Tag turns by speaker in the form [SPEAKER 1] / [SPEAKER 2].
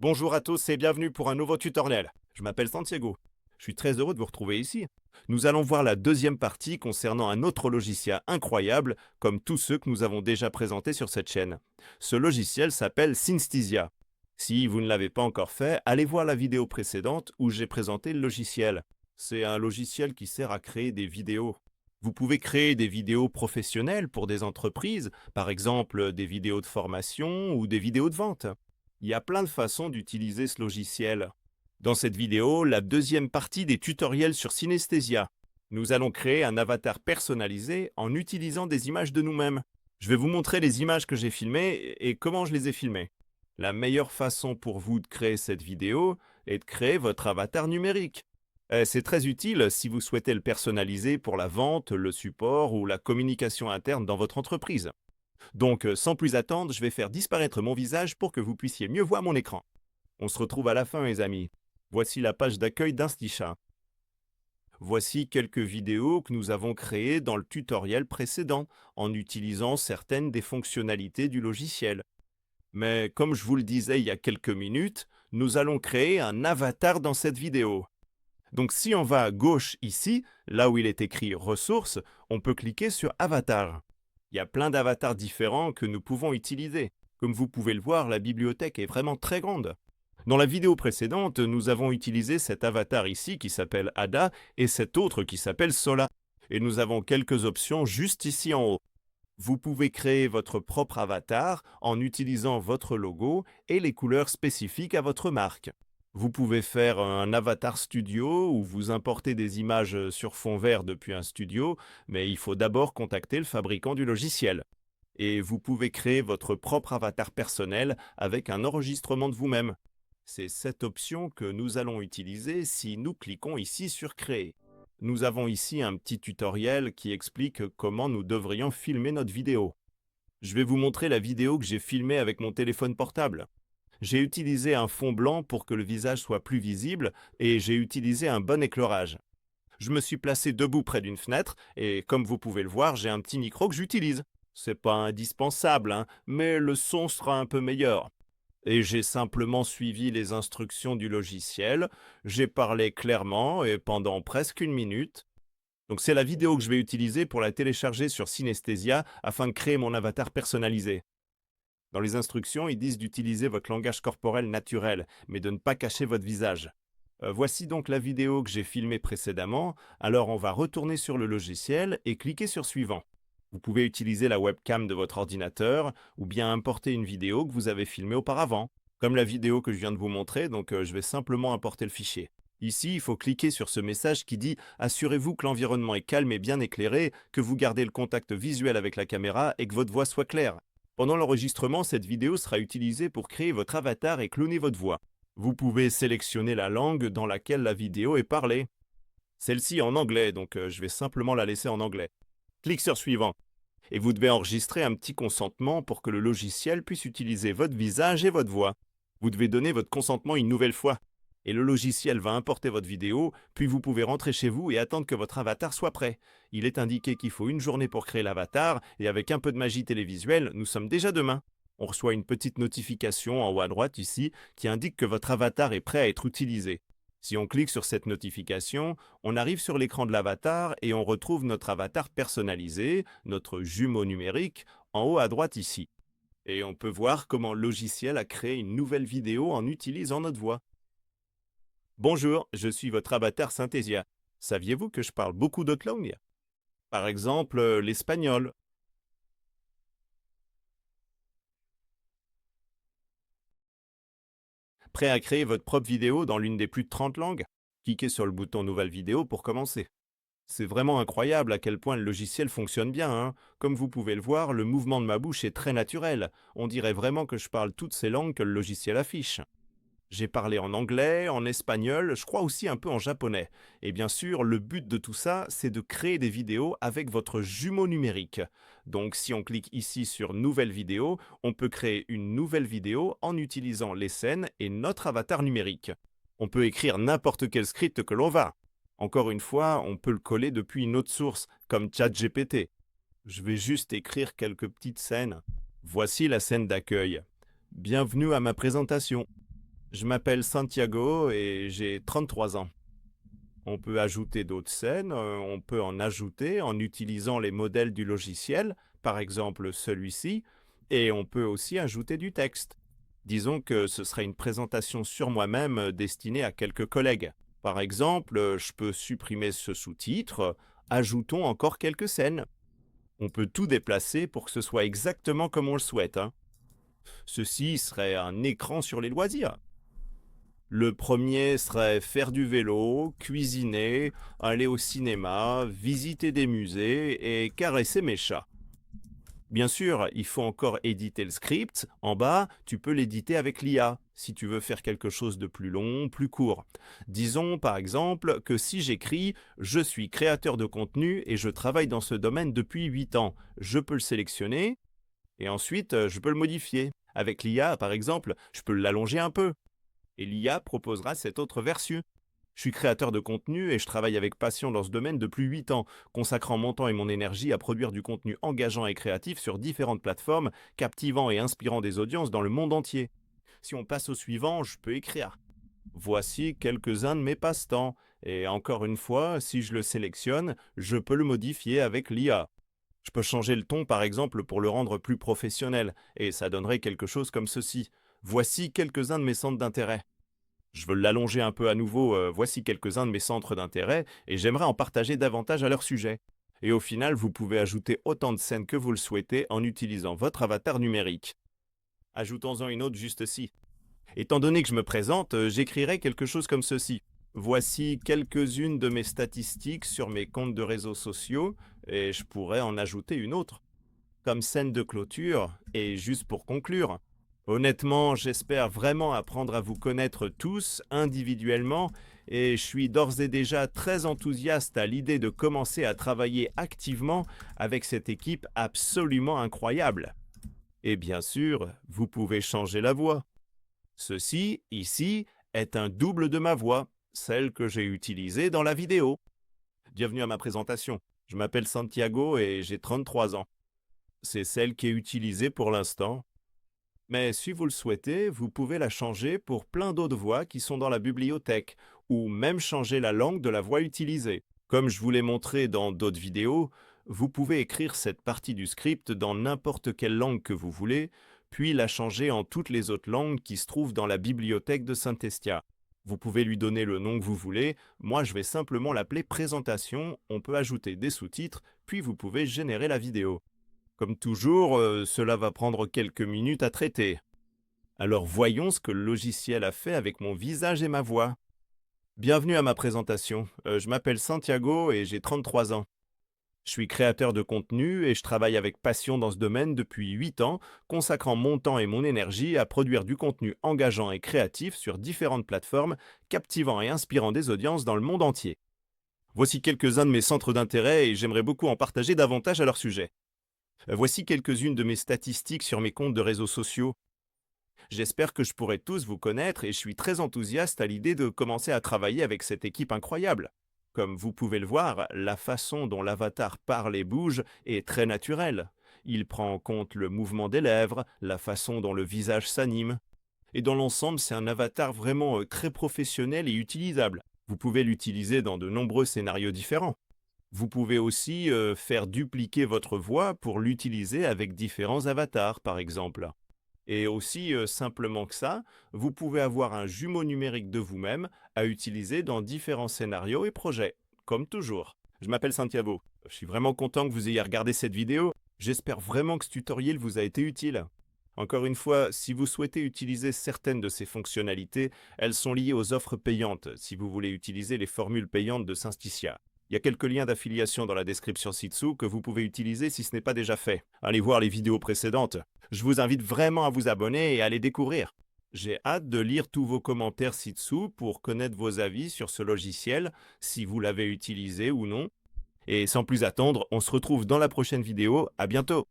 [SPEAKER 1] Bonjour à tous et bienvenue pour un nouveau tutoriel. Je m'appelle Santiago. Je suis très heureux de vous retrouver ici. Nous allons voir la deuxième partie concernant un autre logiciel incroyable, comme tous ceux que nous avons déjà présentés sur cette chaîne. Ce logiciel s'appelle Synthesia. Si vous ne l'avez pas encore fait, allez voir la vidéo précédente où j'ai présenté le logiciel. C'est un logiciel qui sert à créer des vidéos. Vous pouvez créer des vidéos professionnelles pour des entreprises, par exemple des vidéos de formation ou des vidéos de vente. Il y a plein de façons d'utiliser ce logiciel. Dans cette vidéo, la deuxième partie des tutoriels sur Synthesia. Nous allons créer un avatar personnalisé en utilisant des images de nous-mêmes. Je vais vous montrer les images que j'ai filmées et comment je les ai filmées. La meilleure façon pour vous de créer cette vidéo est de créer votre avatar numérique. C'est très utile si vous souhaitez le personnaliser pour la vente, le support ou la communication interne dans votre entreprise. Donc, sans plus attendre, je vais faire disparaître mon visage pour que vous puissiez mieux voir mon écran. On se retrouve à la fin, mes amis. Voici la page d'accueil d'Instichat. Voici quelques vidéos que nous avons créées dans le tutoriel précédent, en utilisant certaines des fonctionnalités du logiciel. Mais comme je vous le disais il y a quelques minutes, nous allons créer un avatar dans cette vidéo. Donc si on va à gauche ici, là où il est écrit ressources, on peut cliquer sur avatar. Il y a plein d'avatars différents que nous pouvons utiliser. Comme vous pouvez le voir, la bibliothèque est vraiment très grande. Dans la vidéo précédente, nous avons utilisé cet avatar ici qui s'appelle Ada et cet autre qui s'appelle Sola. Et nous avons quelques options juste ici en haut. Vous pouvez créer votre propre avatar en utilisant votre logo et les couleurs spécifiques à votre marque. Vous pouvez faire un avatar studio où vous importez des images sur fond vert depuis un studio, mais il faut d'abord contacter le fabricant du logiciel. Et vous pouvez créer votre propre avatar personnel avec un enregistrement de vous-même. C'est cette option que nous allons utiliser si nous cliquons ici sur Créer. Nous avons ici un petit tutoriel qui explique comment nous devrions filmer notre vidéo. Je vais vous montrer la vidéo que j'ai filmée avec mon téléphone portable. J'ai utilisé un fond blanc pour que le visage soit plus visible et j'ai utilisé un bon éclairage. Je me suis placé debout près d'une fenêtre et comme vous pouvez le voir, j'ai un petit micro que j'utilise. C'est pas indispensable, hein, mais le son sera un peu meilleur. Et j'ai simplement suivi les instructions du logiciel, j'ai parlé clairement et pendant presque une minute. Donc c'est la vidéo que je vais utiliser pour la télécharger sur Synthesia afin de créer mon avatar personnalisé. Dans les instructions, ils disent d'utiliser votre langage corporel naturel, mais de ne pas cacher votre visage. Voici donc la vidéo que j'ai filmée précédemment, alors on va retourner sur le logiciel et cliquer sur Suivant. Vous pouvez utiliser la webcam de votre ordinateur ou bien importer une vidéo que vous avez filmée auparavant, comme la vidéo que je viens de vous montrer, donc je vais simplement importer le fichier. Ici, il faut cliquer sur ce message qui dit « Assurez-vous que l'environnement est calme et bien éclairé, que vous gardez le contact visuel avec la caméra et que votre voix soit claire. » Pendant l'enregistrement, cette vidéo sera utilisée pour créer votre avatar et cloner votre voix. Vous pouvez sélectionner la langue dans laquelle la vidéo est parlée. Celle-ci est en anglais, donc je vais simplement la laisser en anglais. Clique sur Suivant. Et vous devez enregistrer un petit consentement pour que le logiciel puisse utiliser votre visage et votre voix. Vous devez donner votre consentement une nouvelle fois. Et le logiciel va importer votre vidéo, puis vous pouvez rentrer chez vous et attendre que votre avatar soit prêt. Il est indiqué qu'il faut une journée pour créer l'avatar, et avec un peu de magie télévisuelle, nous sommes déjà demain. On reçoit une petite notification en haut à droite ici qui indique que votre avatar est prêt à être utilisé. Si on clique sur cette notification, on arrive sur l'écran de l'avatar et on retrouve notre avatar personnalisé, notre jumeau numérique, en haut à droite ici. Et on peut voir comment le logiciel a créé une nouvelle vidéo en utilisant notre voix. Bonjour, je suis votre avatar Synthesia. Saviez-vous que je parle beaucoup d'autres langues? Par exemple, l'espagnol. Prêt à créer votre propre vidéo dans l'une des plus de 30 langues? Cliquez sur le bouton Nouvelle vidéo pour commencer. C'est vraiment incroyable à quel point le logiciel fonctionne bien, hein. Comme vous pouvez le voir, le mouvement de ma bouche est très naturel. On dirait vraiment que je parle toutes ces langues que le logiciel affiche. J'ai parlé en anglais, en espagnol, je crois aussi un peu en japonais. Et bien sûr, le but de tout ça, c'est de créer des vidéos avec votre jumeau numérique. Donc si on clique ici sur Nouvelle vidéo, on peut créer une nouvelle vidéo en utilisant les scènes et notre avatar numérique. On peut écrire n'importe quel script que l'on va. Encore une fois, on peut le coller depuis une autre source, comme ChatGPT. Je vais juste écrire quelques petites scènes. Voici la scène d'accueil. Bienvenue à ma présentation. Je m'appelle Santiago et j'ai 33 ans. On peut ajouter d'autres scènes, on peut en ajouter en utilisant les modèles du logiciel, par exemple celui-ci, et on peut aussi ajouter du texte. Disons que ce serait une présentation sur moi-même destinée à quelques collègues. Par exemple, je peux supprimer ce sous-titre, ajoutons encore quelques scènes. On peut tout déplacer pour que ce soit exactement comme on le souhaite, hein. Ceci serait un écran sur les loisirs. Le premier serait faire du vélo, cuisiner, aller au cinéma, visiter des musées et caresser mes chats. Bien sûr, il faut encore éditer le script. En bas, tu peux l'éditer avec l'IA si tu veux faire quelque chose de plus long, plus court. Disons par exemple que si j'écris «Je suis créateur de contenu et je travaille dans ce domaine depuis 8 ans», je peux le sélectionner et ensuite je peux le modifier. Avec l'IA, par exemple, je peux l'allonger un peu et l'IA proposera cette autre version. Je suis créateur de contenu et je travaille avec passion dans ce domaine depuis 8 ans, consacrant mon temps et mon énergie à produire du contenu engageant et créatif sur différentes plateformes, captivant et inspirant des audiences dans le monde entier. Si on passe au suivant, je peux écrire. Voici quelques-uns de mes passe-temps. Et encore une fois, si je le sélectionne, je peux le modifier avec l'IA. Je peux changer le ton par exemple pour le rendre plus professionnel, et ça donnerait quelque chose comme ceci. Voici quelques-uns de mes centres d'intérêt. Je veux l'allonger un peu à nouveau, voici quelques-uns de mes centres d'intérêt, et j'aimerais en partager davantage à leur sujet. Et au final, vous pouvez ajouter autant de scènes que vous le souhaitez en utilisant votre avatar numérique. Ajoutons-en une autre juste ici. Étant donné que je me présente, j'écrirai quelque chose comme ceci. Voici quelques-unes de mes statistiques sur mes comptes de réseaux sociaux, et je pourrais en ajouter une autre. Comme scène de clôture, et juste pour conclure, honnêtement, j'espère vraiment apprendre à vous connaître tous individuellement et je suis d'ores et déjà très enthousiaste à l'idée de commencer à travailler activement avec cette équipe absolument incroyable. Et bien sûr, vous pouvez changer la voix. Ceci, ici, est un double de ma voix, celle que j'ai utilisée dans la vidéo. Bienvenue à ma présentation. Je m'appelle Santiago et j'ai 33 ans. C'est celle qui est utilisée pour l'instant. Mais si vous le souhaitez, vous pouvez la changer pour plein d'autres voix qui sont dans la bibliothèque, ou même changer la langue de la voix utilisée. Comme je vous l'ai montré dans d'autres vidéos, vous pouvez écrire cette partie du script dans n'importe quelle langue que vous voulez, puis la changer en toutes les autres langues qui se trouvent dans la bibliothèque de Synthestia. Vous pouvez lui donner le nom que vous voulez, moi je vais simplement l'appeler présentation, on peut ajouter des sous-titres, puis vous pouvez générer la vidéo. Comme toujours, cela va prendre quelques minutes à traiter. Alors voyons ce que le logiciel a fait avec mon visage et ma voix. Bienvenue à ma présentation. Je m'appelle Santiago et j'ai 33 ans. Je suis créateur de contenu et je travaille avec passion dans ce domaine depuis 8 ans, consacrant mon temps et mon énergie à produire du contenu engageant et créatif sur différentes plateformes, captivant et inspirant des audiences dans le monde entier. Voici quelques-uns de mes centres d'intérêt et j'aimerais beaucoup en partager davantage à leur sujet. Voici quelques-unes de mes statistiques sur mes comptes de réseaux sociaux. J'espère que je pourrai tous vous connaître et je suis très enthousiaste à l'idée de commencer à travailler avec cette équipe incroyable. Comme vous pouvez le voir, la façon dont l'avatar parle et bouge est très naturelle. Il prend en compte le mouvement des lèvres, la façon dont le visage s'anime. Et dans l'ensemble, c'est un avatar vraiment très professionnel et utilisable. Vous pouvez l'utiliser dans de nombreux scénarios différents. Vous pouvez aussi faire dupliquer votre voix pour l'utiliser avec différents avatars, par exemple. Et aussi, simplement que ça, vous pouvez avoir un jumeau numérique de vous-même à utiliser dans différents scénarios et projets, comme toujours. Je m'appelle Santiago. Je suis vraiment content que vous ayez regardé cette vidéo. J'espère vraiment que ce tutoriel vous a été utile. Encore une fois, si vous souhaitez utiliser certaines de ces fonctionnalités, elles sont liées aux offres payantes, si vous voulez utiliser les formules payantes de Synsticia. Il y a quelques liens d'affiliation dans la description ci-dessous que vous pouvez utiliser si ce n'est pas déjà fait. Allez voir les vidéos précédentes. Je vous invite vraiment à vous abonner et à les découvrir. J'ai hâte de lire tous vos commentaires ci-dessous pour connaître vos avis sur ce logiciel, si vous l'avez utilisé ou non. Et sans plus attendre, on se retrouve dans la prochaine vidéo. À bientôt!